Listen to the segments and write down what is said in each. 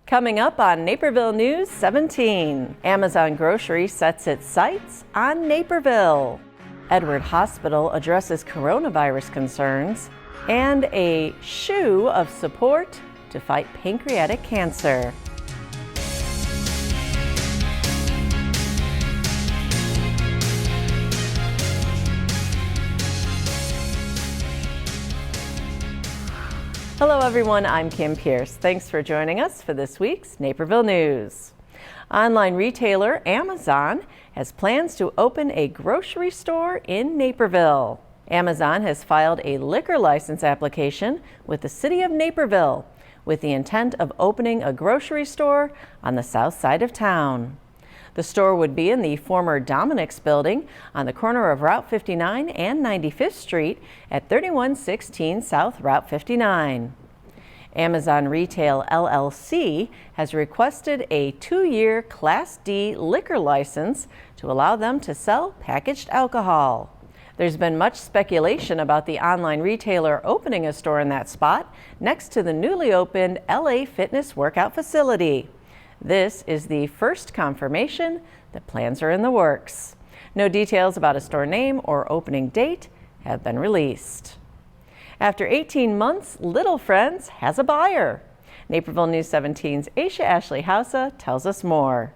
Coming up on Naperville News 17, Amazon Grocery sets its sights on Naperville. Edward Hospital addresses coronavirus concerns, and a shoe of support to fight pancreatic cancer. Hello everyone, I'm Kim Pierce. Thanks for joining us for this week's Naperville News. Online retailer Amazon has plans to open a grocery store in Naperville. Amazon has filed a liquor license application with the city of Naperville with the intent of opening a grocery store on the south side of town. The store would be in the former Dominic's building on the corner of Route 59 and 95th Street at 3116 South Route 59. Amazon Retail LLC has requested a 2-year Class D liquor license to allow them to sell packaged alcohol. There's been much speculation about the online retailer opening a store in that spot next to the newly opened LA Fitness workout facility. This is the first confirmation that plans are in the works. No details about a store name or opening date have been released. After 18 months, Little Friends has a buyer. Naperville News 17's Aisha Ashley Hausa tells us more.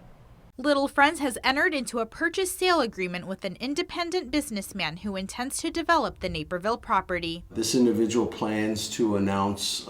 Little Friends has entered into a purchase-sale agreement with an independent businessman who intends to develop the Naperville property. This individual plans to announce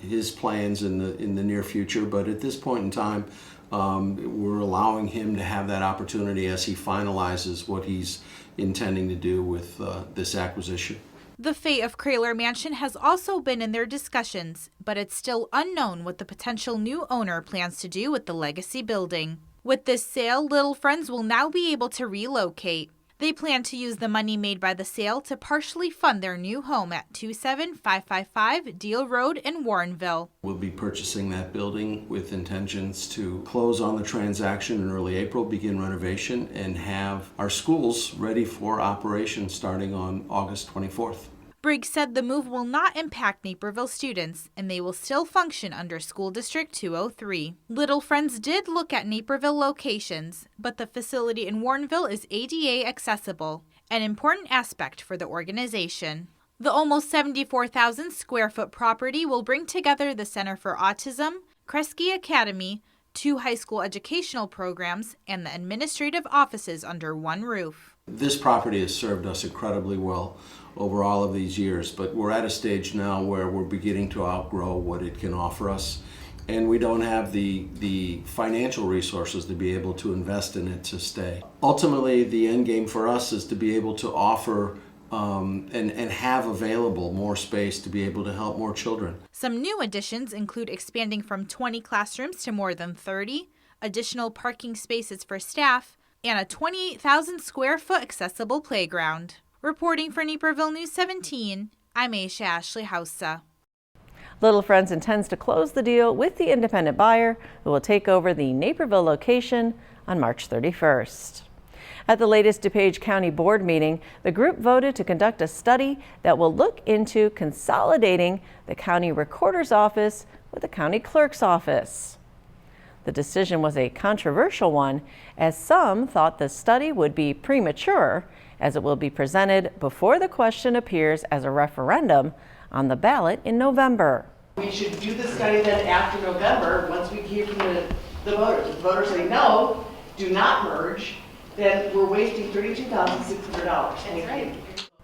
his plans in the near future, but at this point in time, we're allowing him to have that opportunity as he finalizes what he's intending to do with this acquisition. The fate of Kraler Mansion has also been in their discussions, but it's still unknown what the potential new owner plans to do with the legacy building. With this sale, Little Friends will now be able to relocate. They plan to use the money made by the sale to partially fund their new home at 27555 Deal Road in Warrenville. We'll be purchasing that building with intentions to close on the transaction in early April, begin renovation, and have our schools ready for operation starting on August 24th. Briggs said the move will not impact Naperville students, and they will still function under School District 203. Little Friends did look at Naperville locations, but the facility in Warrenville is ADA accessible, an important aspect for the organization. The almost 74,000 square foot property will bring together the Center for Autism, Kresge Academy, 2 high school educational programs, and the administrative offices under one roof. This property has served us incredibly well over all of these years, but we're at a stage now where we're beginning to outgrow what it can offer us, and we don't have the financial resources to be able to invest in it to stay. Ultimately, the end game for us is to be able to offer and have available more space to be able to help more children. Some new additions include expanding from 20 classrooms to more than 30, additional parking spaces for staff, and a 28,000 square foot accessible playground. Reporting for Naperville News 17, I'm Aisha Ashley Hausa. Little Friends intends to close the deal with the independent buyer who will take over the Naperville location on March 31st. At the latest DuPage County Board meeting, the group voted to conduct a study that will look into consolidating the county recorder's office with the county clerk's office. The decision was a controversial one, as some thought the study would be premature, as it will be presented before the question appears as a referendum on the ballot in November. We should do the study then after November, once we hear from the voters. If the voters say no, do not merge, then we're wasting $32,600. Thank you.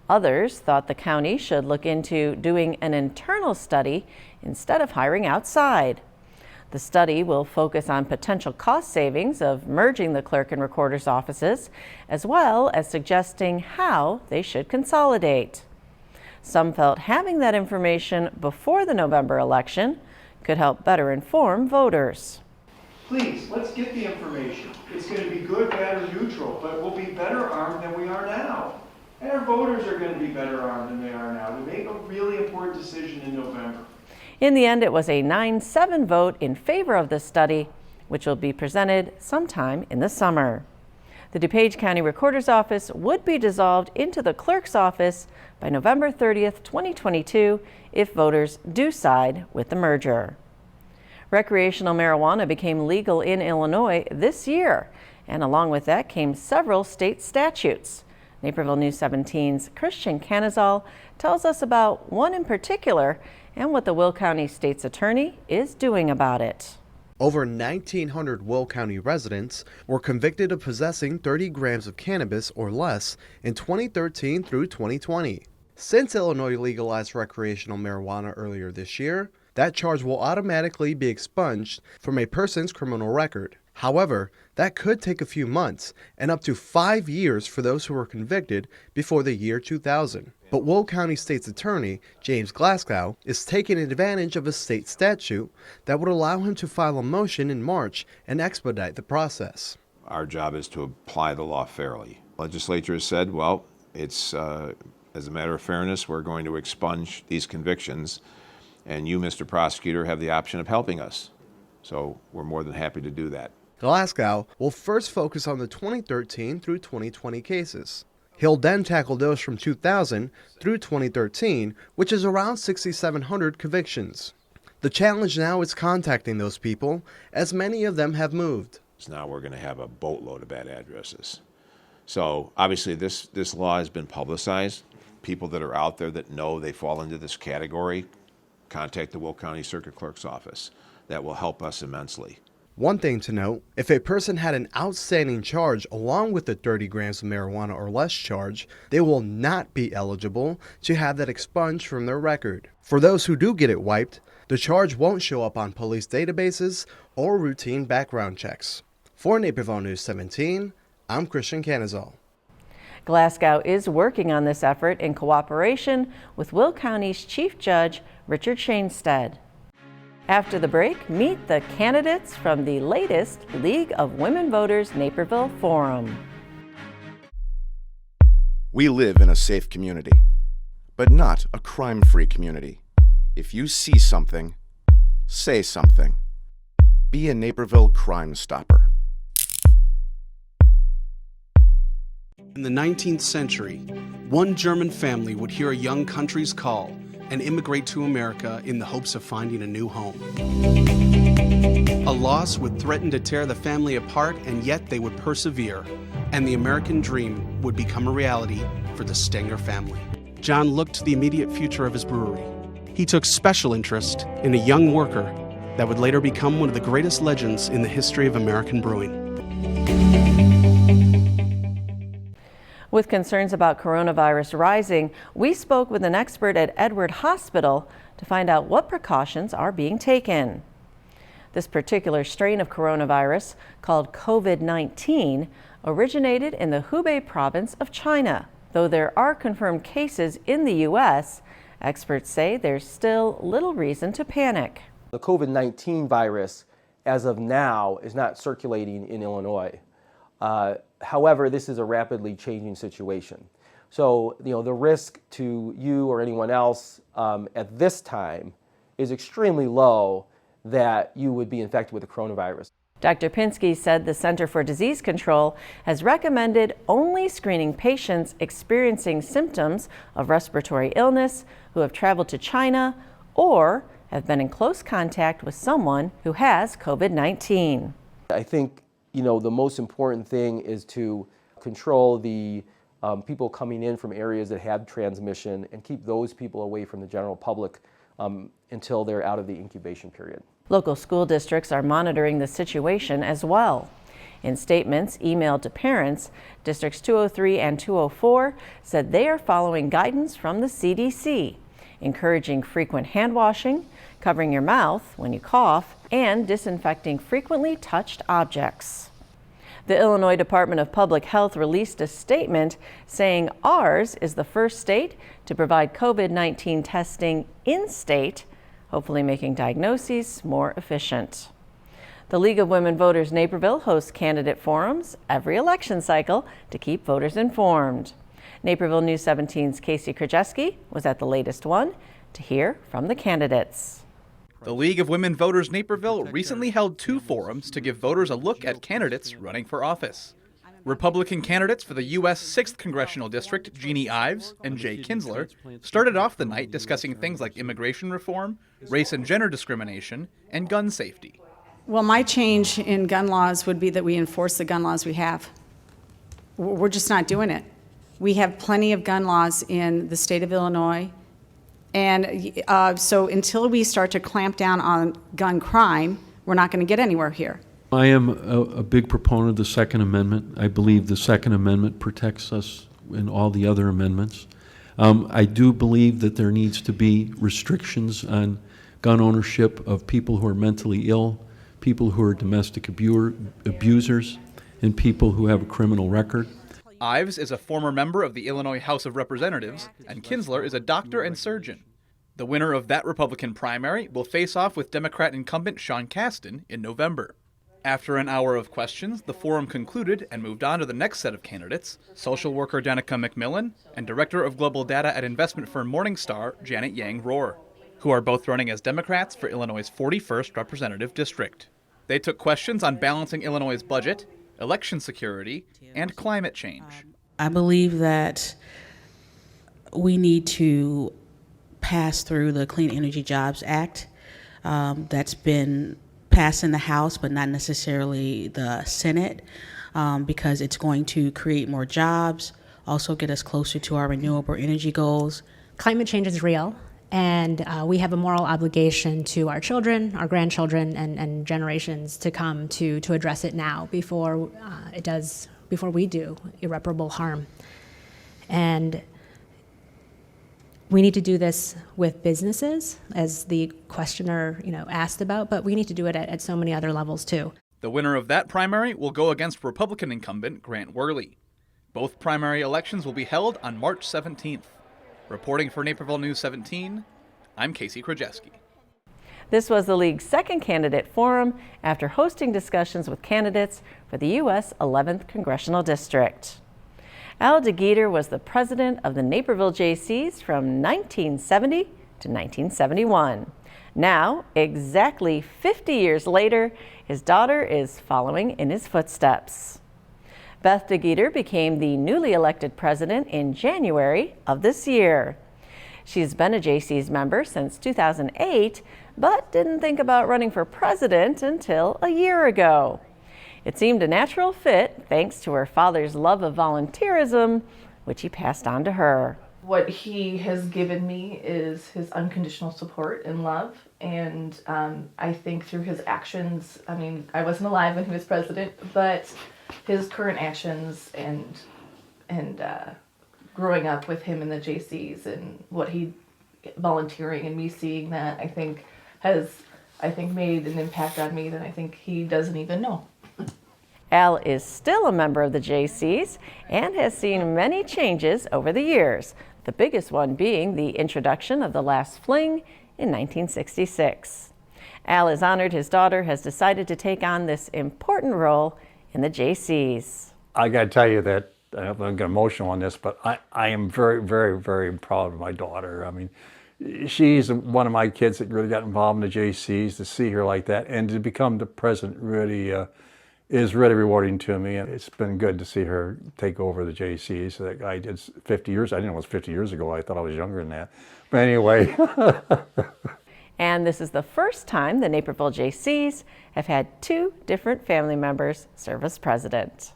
Others thought the county should look into doing an internal study instead of hiring outside. The study will focus on potential cost savings of merging the clerk and recorder's offices, as well as suggesting how they should consolidate. Some felt having that information before the November election could help better inform voters. Please, let's get the information. It's going to be good, bad, or neutral, but we'll be better armed than we are now. And our voters are going to be better armed than they are now to make a really important decision in November. In the end, it was a 9-7 vote in favor of the study, which will be presented sometime in the summer. The DuPage County Recorder's Office would be dissolved into the Clerk's Office by November 30th, 2022, if voters do side with the merger. Recreational marijuana became legal in Illinois this year, and along with that came several state statutes. Naperville News 17's Christian Canizal tells us about one in particular and what the Will County State's Attorney is doing about it. Over 1,900 Will County residents were convicted of possessing 30 grams of cannabis or less in 2013 through 2020. Since Illinois legalized recreational marijuana earlier this year, that charge will automatically be expunged from a person's criminal record. However, that could take a few months and up to 5 years for those who were convicted before the year 2000. But Will County State's Attorney James Glasgow is taking advantage of a state statute that would allow him to file a motion in March and expedite the process. Our job is to apply the law fairly. The legislature has said, well, it's as a matter of fairness, we're going to expunge these convictions, and you, Mr. Prosecutor, have the option of helping us. So we're more than happy to do that. Glasgow will first focus on the 2013 through 2020 cases. He'll then tackle those from 2000 through 2013, which is around 6,700 convictions. The challenge now is contacting those people, as many of them have moved. So now we're going to have a boatload of bad addresses. So obviously this law has been publicized. People that are out there that know they fall into this category, contact the Will County Circuit Clerk's office. That will help us immensely. One thing to note, if a person had an outstanding charge along with the 30 grams of marijuana or less charge, they will not be eligible to have that expunged from their record. For those who do get it wiped, the charge won't show up on police databases or routine background checks. For Naperville News 17, I'm Christian Canizal. Glasgow is working on this effort in cooperation with Will County's Chief Judge Richard Shainstead. After the break, meet the candidates from the latest League of Women Voters Naperville Forum. We live in a safe community, but not a crime-free community. If you see something, say something. Be a Naperville Crime Stopper. In the 19th century, one German family would hear a young country's call and immigrate to America in the hopes of finding a new home. A loss would threaten to tear the family apart, and yet they would persevere, and the American dream would become a reality for the Stenger family. John looked to the immediate future of his brewery. He took special interest in a young worker that would later become one of the greatest legends in the history of American brewing. With concerns about coronavirus rising, we spoke with an expert at Edward Hospital to find out what precautions are being taken. This particular strain of coronavirus, called COVID-19, originated in the Hubei province of China. Though there are confirmed cases in the U.S., experts say there's still little reason to panic. The COVID-19 virus, as of now, is not circulating in Illinois. However, this is a rapidly changing situation. So, the risk to you or anyone else at this time is extremely low that you would be infected with the coronavirus. Dr. Pinsky said the Center for Disease Control has recommended only screening patients experiencing symptoms of respiratory illness who have traveled to China or have been in close contact with someone who has COVID-19. I think the most important thing is to control the people coming in from areas that have transmission and keep those people away from the general public until they're out of the incubation period. Local school districts are monitoring the situation as well. In statements emailed to parents, Districts 203 and 204 said they are following guidance from the CDC, encouraging frequent hand washing, covering your mouth when you cough, and disinfecting frequently touched objects. The Illinois Department of Public Health released a statement saying ours is the first state to provide COVID-19 testing in-state, hopefully making diagnoses more efficient. The League of Women Voters Naperville hosts candidate forums every election cycle to keep voters informed. Naperville News 17's Casey Krajewski was at the latest one to hear from the candidates. The League of Women Voters Naperville recently held 2 forums to give voters a look at candidates running for office. Republican candidates for the U.S. 6th Congressional District, Jeannie Ives and Jay Kinsler, started off the night discussing things like immigration reform, race and gender discrimination, and gun safety. Well, my change in gun laws would be that we enforce the gun laws we have. We're just not doing it. We have plenty of gun laws in the state of Illinois. And so until we start to clamp down on gun crime, we're not going to get anywhere here. I am a big proponent of the Second Amendment. I believe the Second Amendment protects us in all the other amendments. I do believe that there needs to be restrictions on gun ownership of people who are mentally ill, people who are domestic abusers, and people who have a criminal record. Ives is a former member of the Illinois House of Representatives, and Kinsler is a doctor and surgeon. The winner of that Republican primary will face off with Democrat incumbent Sean Casten in November. After an hour of questions, the forum concluded and moved on to the next set of candidates, social worker Danica McMillan and director of global data at investment firm Morningstar, Janet Yang Rohr, who are both running as Democrats for Illinois' 41st representative district. They took questions on balancing Illinois' budget, election security, and climate change. I believe that we need to pass through the Clean Energy Jobs Act that's been passed in the House, but not necessarily the Senate, because it's going to create more jobs, also get us closer to our renewable energy goals. Climate change is real, and we have a moral obligation to our children, our grandchildren, and generations to come to address it now before we do irreparable harm. And we need to do this with businesses, as the questioner asked about, but we need to do it at so many other levels too. The winner of that primary will go against Republican incumbent Grant Worley. Both primary elections will be held on March 17th. Reporting for Naperville News 17, I'm Casey Krajewski. This was the League's second candidate forum after hosting discussions with candidates for the U.S. 11th Congressional District. Al DeGeeter was the president of the Naperville Jaycees from 1970 to 1971. Now, exactly 50 years later, his daughter is following in his footsteps. Beth DeGeeter became the newly elected president in January of this year. She's been a Jaycees member since 2008, but didn't think about running for president until a year ago. It seemed a natural fit thanks to her father's love of volunteerism, which he passed on to her. What he has given me is his unconditional support and love, and I think through his actions, I wasn't alive when he was president, but his current actions and growing up with him in the Jaycees and what he volunteering and me seeing that, I think has made an impact on me that I think he doesn't even know. Al is still a member of the Jaycees and has seen many changes over the years, the biggest one being the introduction of the last fling in 1966. Al is honored his daughter has decided to take on this important role in the Jaycees. I got to tell you that I'm going to get emotional on this, but I am very, very, very proud of my daughter. She's one of my kids that really got involved in the Jaycees. To see her like that and to become the president really is really rewarding to me. And it's been good to see her take over the Jaycees. That guy did 50 years. I didn't know it was 50 years ago. I thought I was younger than that. But anyway. And this is the first time the Naperville Jaycees have had two different family members serve as president.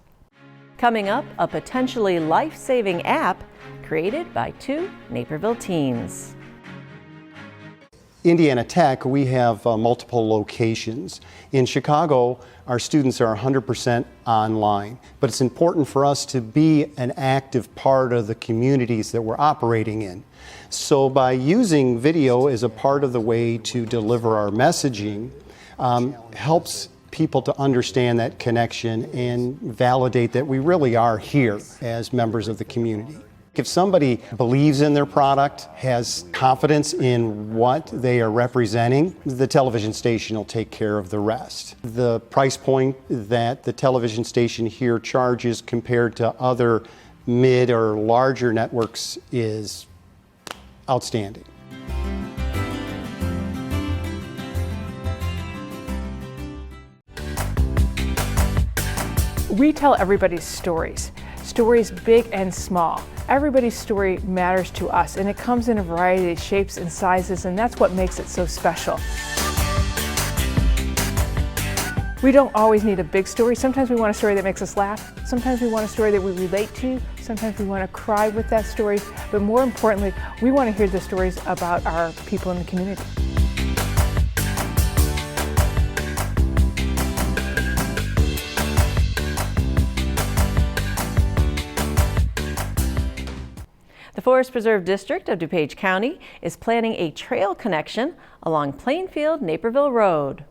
Coming up, a potentially life-saving app created by two Naperville teens. Indiana Tech, we have multiple locations. In Chicago, our students are 100% online, but it's important for us to be an active part of the communities that we're operating in. So by using video as a part of the way to deliver our messaging, helps people to understand that connection and validate that we really are here as members of the community. If somebody believes in their product, has confidence in what they are representing, the television station will take care of the rest. The price point that the television station here charges compared to other mid or larger networks is outstanding. We tell everybody's stories big and small. Everybody's story matters to us, and it comes in a variety of shapes and sizes, and that's what makes it so special. We don't always need a big story. Sometimes we want a story that makes us laugh. Sometimes we want a story that we relate to. Sometimes we want to cry with that story. But more importantly, we want to hear the stories about our people in the community. The Forest Preserve District of DuPage County is planning a trail connection along Plainfield-Naperville Road.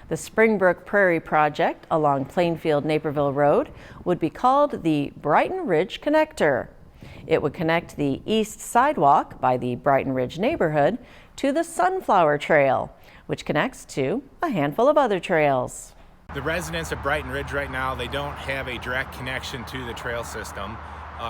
The Springbrook Prairie Project along Plainfield-Naperville Road would be called the Brighton Ridge Connector. It would connect the east sidewalk by the Brighton Ridge neighborhood to the Sunflower Trail, which connects to a handful of other trails. The residents of Brighton Ridge right now, they don't have a direct connection to the trail system.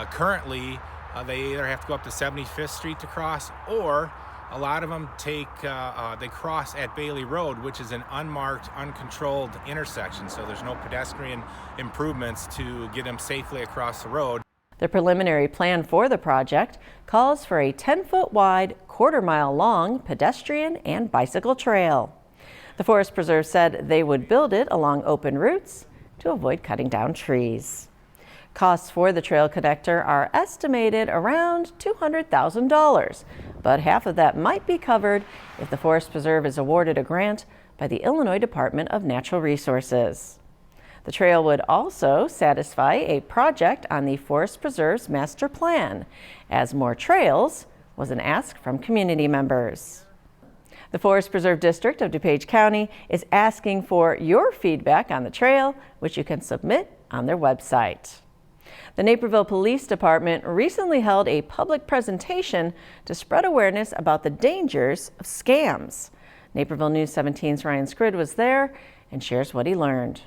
Currently, they either have to go up to 75th Street to cross, or a lot of them they cross at Bailey Road, which is an unmarked, uncontrolled intersection, so there's no pedestrian improvements to get them safely across the road. The preliminary plan for the project calls for a 10-foot wide, quarter-mile long pedestrian and bicycle trail. The Forest Preserve said they would build it along open routes to avoid cutting down trees. Costs for the trail connector are estimated around $200,000, but half of that might be covered if the Forest Preserve is awarded a grant by the Illinois Department of Natural Resources. The trail would also satisfy a project on the Forest Preserve's master plan, as more trails was an ask from community members. The Forest Preserve District of DuPage County is asking for your feedback on the trail, which you can submit on their website. The Naperville Police Department recently held a public presentation to spread awareness about the dangers of scams. Naperville News 17's Ryan Scrid was there and shares what he learned.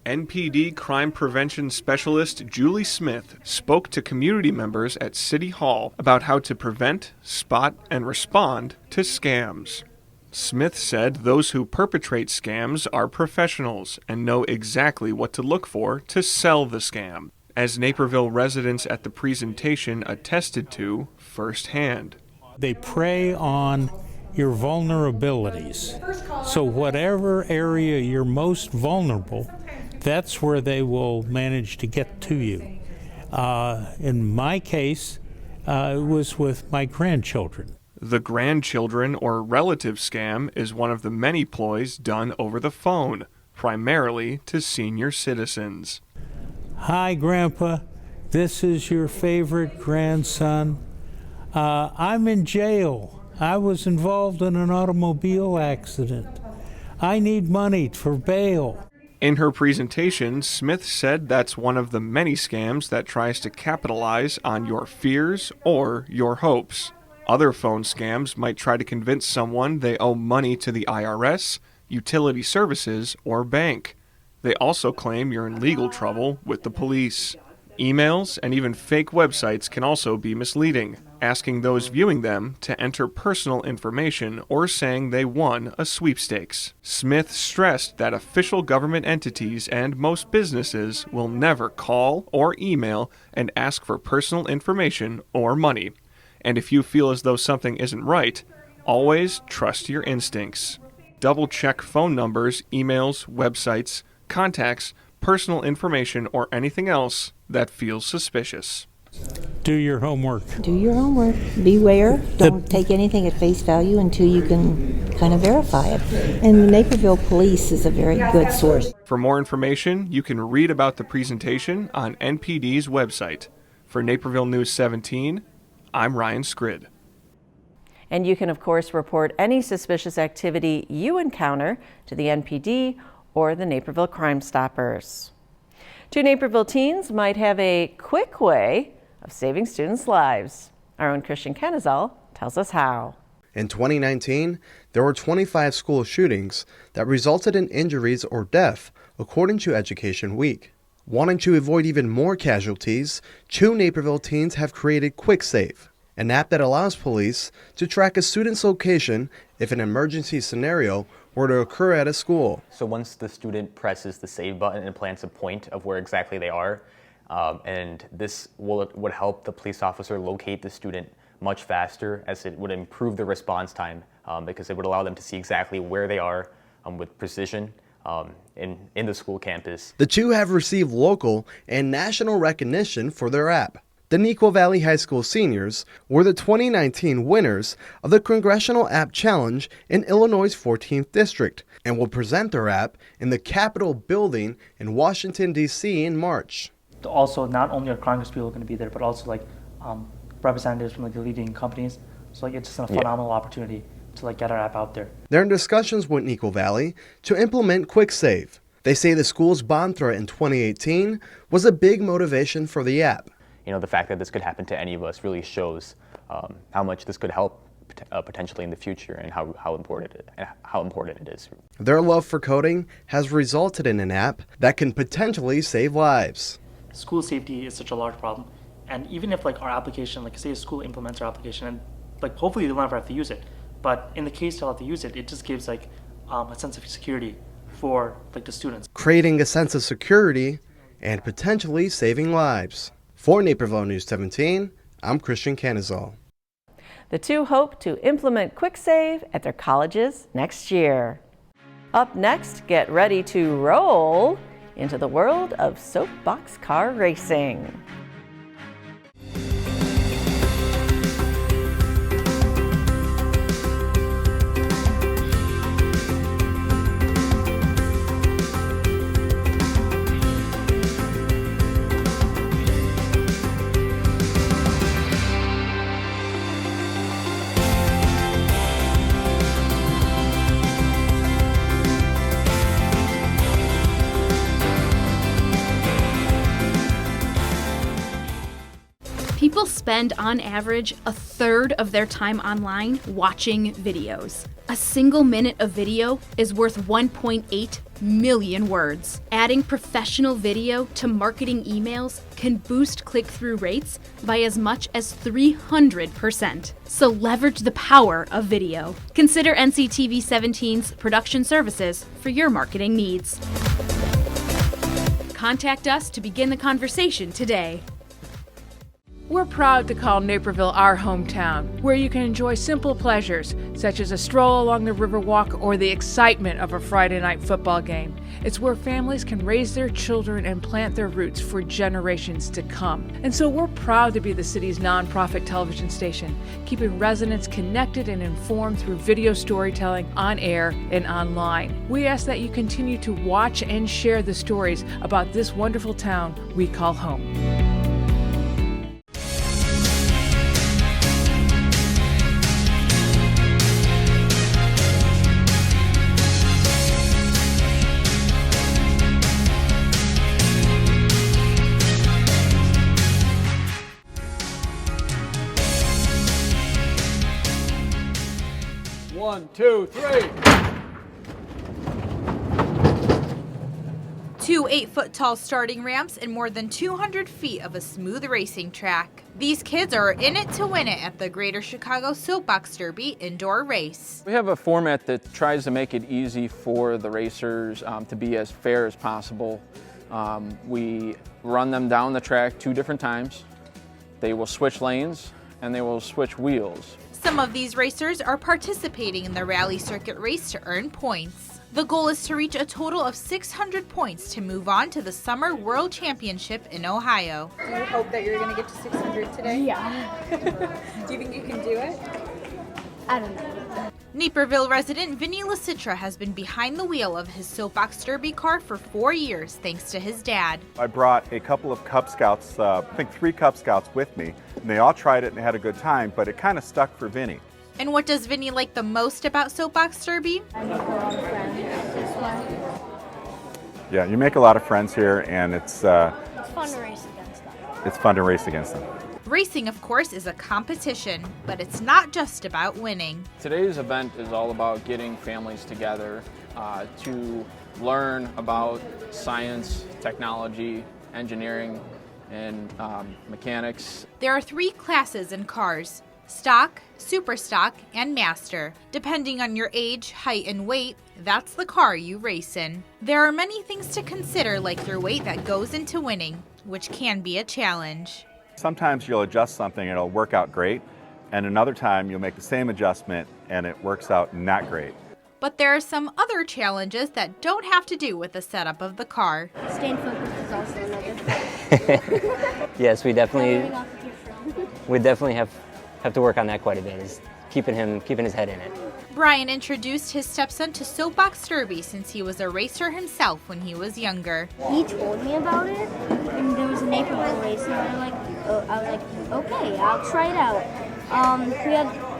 NPD Crime Prevention Specialist Julie Smith spoke to community members at City Hall about how to prevent, spot, and respond to scams. Smith said those who perpetrate scams are professionals and know exactly what to look for to sell the scam, as Naperville residents at the presentation attested to firsthand. They prey on your vulnerabilities. So whatever area you're most vulnerable, that's where they will manage to get to you. In my case, it was with my grandchildren. The grandchildren or relative scam is one of the many ploys done over the phone, primarily to senior citizens. Hi, Grandpa. This is your favorite grandson. I'm in jail. I was involved in an automobile accident. I need money for bail. In her presentation, Smith said that's one of the many scams that tries to capitalize on your fears or your hopes. Other phone scams might try to convince someone they owe money to the IRS, utility services, or bank. They also claim you're in legal trouble with the police. Emails and even fake websites can also be misleading, asking those viewing them to enter personal information or saying they won a sweepstakes. Smith stressed that official government entities and most businesses will never call or email and ask for personal information or money. And if you feel as though something isn't right, always trust your instincts. Double-check phone numbers, emails, websites, contacts, personal information, or anything else that feels suspicious. Do your homework. Do your homework. Beware. Don't take anything at face value until you can kind of verify it. And the Naperville Police is a very good source. For more information, you can read about the presentation on NPD's website. For Naperville News 17, I'm Ryan Scrid. And you can, of course, report any suspicious activity you encounter to the NPD or the Naperville Crime Stoppers. Two Naperville teens might have a quick way of saving students' lives. Our own Christian Kenazal tells us how. In 2019, there were 25 school shootings that resulted in injuries or death, according to Education Week. Wanting to avoid even more casualties, two Naperville teens have created QuickSafe, an app that allows police to track a student's location if an emergency scenario were to occur at a school. So once the student presses the save button, it plants a point of where exactly they are, and this would help the police officer locate the student much faster, as it would improve the response time because it would allow them to see exactly where they are with precision in the school campus. The two have received local and national recognition for their app. The Neuqua Valley High School seniors were the 2019 winners of the Congressional App Challenge in Illinois' 14th District and will present their app in the Capitol building in Washington, D.C. in March. Also, not only are Congress people going to be there, but also like representatives from like the leading companies. So like it's just a phenomenal opportunity to like get our app out there. They're in discussions with Neuqua Valley to implement QuickSafe. They say the school's bomb threat in 2018 was a big motivation for the app. You know, the fact that this could happen to any of us really shows how much this could help potentially in the future and how important it is. Their love for coding has resulted in an app that can potentially save lives. School safety is such a large problem, and even if like our application, like say a school implements our application, and like hopefully they'll never have to use it, but in the case they'll have to use it, it just gives like a sense of security for like the students. Creating a sense of security and potentially saving lives. For Naperville News 17, I'm Christian Canizal. The two hope to implement QuickSave at their colleges next year. Up next, get ready to roll into the world of soapbox car racing. People spend, on average, a third of their time online watching videos. A single minute of video is worth 1.8 million words. Adding professional video to marketing emails can boost click-through rates by as much as 300%. So leverage the power of video. Consider NCTV 17's production services for your marketing needs. Contact us to begin the conversation today. We're proud to call Naperville our hometown, where you can enjoy simple pleasures, such as a stroll along the Riverwalk or the excitement of a Friday night football game. It's where families can raise their children and plant their roots for generations to come. And so we're proud to be the city's nonprofit television station, keeping residents connected and informed through video storytelling on air and online. We ask that you continue to watch and share the stories about this wonderful town we call home. One, two, three. 2 8-foot-tall starting ramps and more than 200 feet of a smooth racing track. These kids are in it to win it at the Greater Chicago Soapbox Derby indoor race. We have a format that tries to make it easy for the racers to be as fair as possible. We run them down the track 2 different times. They will switch lanes and they will switch wheels. Some of these racers are participating in the rally circuit race to earn points. The goal is to reach a total of 600 points to move on to the Summer World Championship in Ohio. Do you hope that you're going to get to 600 today? Yeah. Do you think you can do it? I don't know. Naperville resident Vinny LaCitra has been behind the wheel of his Soapbox Derby car for 4 years thanks to his dad. I brought a couple of Cub Scouts, I think 3 Cub Scouts with me, and they all tried it and they had a good time, but it kind of stuck for Vinny. And what does Vinny like the most about Soapbox Derby? Yeah, you make a lot of friends here, and it's fun to race against them. It's fun to race against them. Racing, of course, is a competition, but it's not just about winning. Today's event is all about getting families together to learn about science, technology, engineering, and mechanics. There are 3 classes in cars: Stock, Super Stock, and Master. Depending on your age, height, and weight, that's the car you race in. There are many things to consider, like your weight that goes into winning, which can be a challenge. Sometimes you'll adjust something and it'll work out great, and another time you'll make the same adjustment and it works out not great. But there are some other challenges that don't have to do with the setup of the car. Staying focused is also another. Yes, we definitely have to work on that quite a bit, is keeping his head in it. Brian introduced his stepson to Soapbox Derby since he was a racer himself when he was younger. He told me about it, and there was a Naperville race, and I was like, okay, I'll try it out.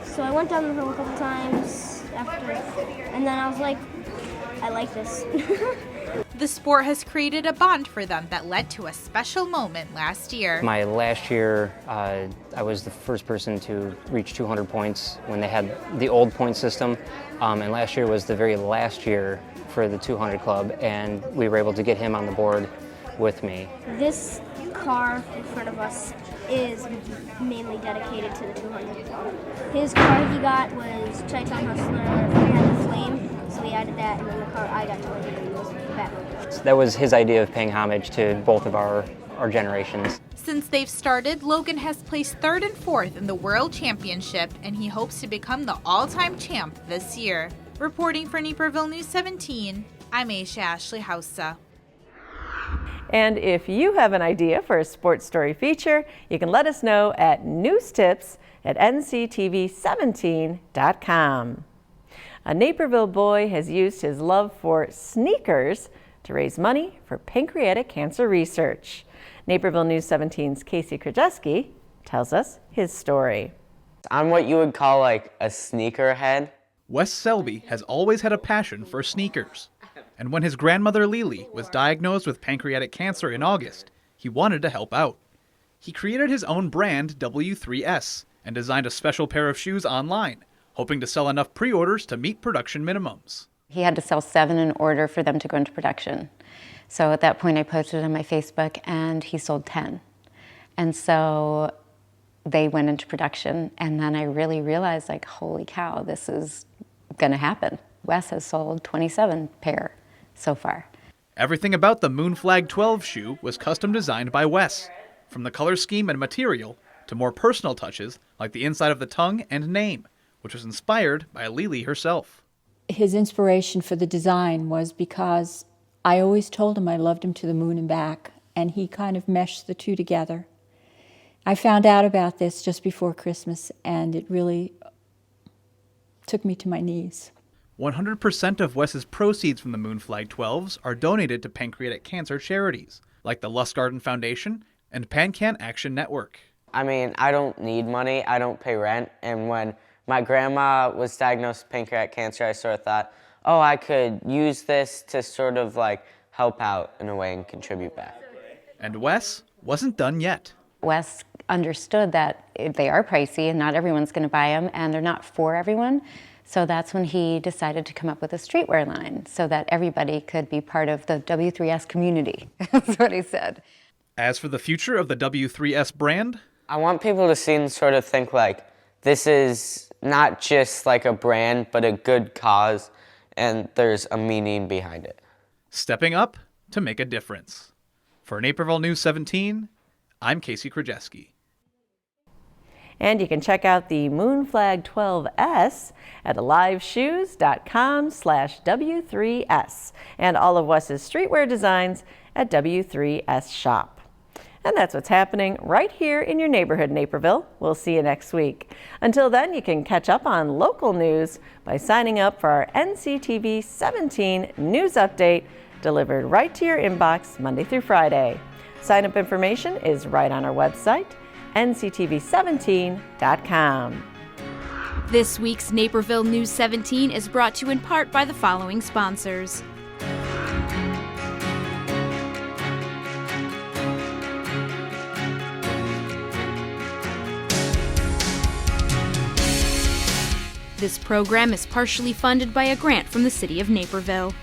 So I went down the hill a couple times after, and then I was like, I like this. The sport has created a bond for them that led to a special moment last year. My last year, I was the first person to reach 200 points when they had the old point system, and last year was the very last year for the 200 club, and we were able to get him on the board with me. This car in front of us is mainly dedicated to the 200 club. His car he got was Triton Hustler 300 Flame, so we added that, and then the car I got to win was Batman. That was his idea of paying homage to both of our generations. Since they've started, Logan has placed 3rd and 4th in the World Championship, and he hopes to become the all-time champ this year. Reporting for Naperville News 17, I'm Aisha Ashley Hausa. And if you have an idea for a sports story feature, you can let us know at newstips@nctv17.com. A Naperville boy has used his love for sneakers to raise money for pancreatic cancer research. Naperville News 17's Casey Krajewski tells us his story. I'm what you would call like a sneakerhead. Wes Selby has always had a passion for sneakers. And when his grandmother Lily was diagnosed with pancreatic cancer in August, he wanted to help out. He created his own brand, W3S, and designed a special pair of shoes online, hoping to sell enough pre-orders to meet production minimums. He had to sell 7 in order for them to go into production. So at that point I posted on my Facebook and he sold 10. And so they went into production, and then I really realized, like, holy cow, this is gonna happen. Wes has sold 27 pair so far. Everything about the Moon Flag 12 shoe was custom designed by Wes, from the color scheme and material to more personal touches like the inside of the tongue and name, which was inspired by Lily herself. His inspiration for the design was because I always told him I loved him to the moon and back, and he kind of meshed the two together. I found out about this just before Christmas, and it really took me to my knees. 100% of Wes's proceeds from the Moon Flag 12s are donated to pancreatic cancer charities, like the Lustgarten Foundation and PanCan Action Network. I mean, I don't need money, I don't pay rent, and when my grandma was diagnosed with pancreatic cancer, I sort of thought, oh, I could use this to sort of like help out in a way and contribute back. And Wes wasn't done yet. Wes understood that they are pricey and not everyone's going to buy them, and they're not for everyone. So that's when he decided to come up with a streetwear line so that everybody could be part of the W3S community. That's what he said. As for the future of the W3S brand, I want people to see and sort of think like this is not just like a brand, but a good cause, and there's a meaning behind it. Stepping up to make a difference. For Naperville News 17, I'm Casey Krajewski. And you can check out the Moon Flag 12S at aliveshoes.com/W3S and all of Wes's streetwear designs at W3S Shop. And that's what's happening right here in your neighborhood, Naperville. We'll see you next week. Until then, you can catch up on local news by signing up for our NCTV 17 news update delivered right to your inbox Monday through Friday. Sign-up information is right on our website, nctv17.com. This week's Naperville News 17 is brought to you in part by the following sponsors. This program is partially funded by a grant from the City of Naperville.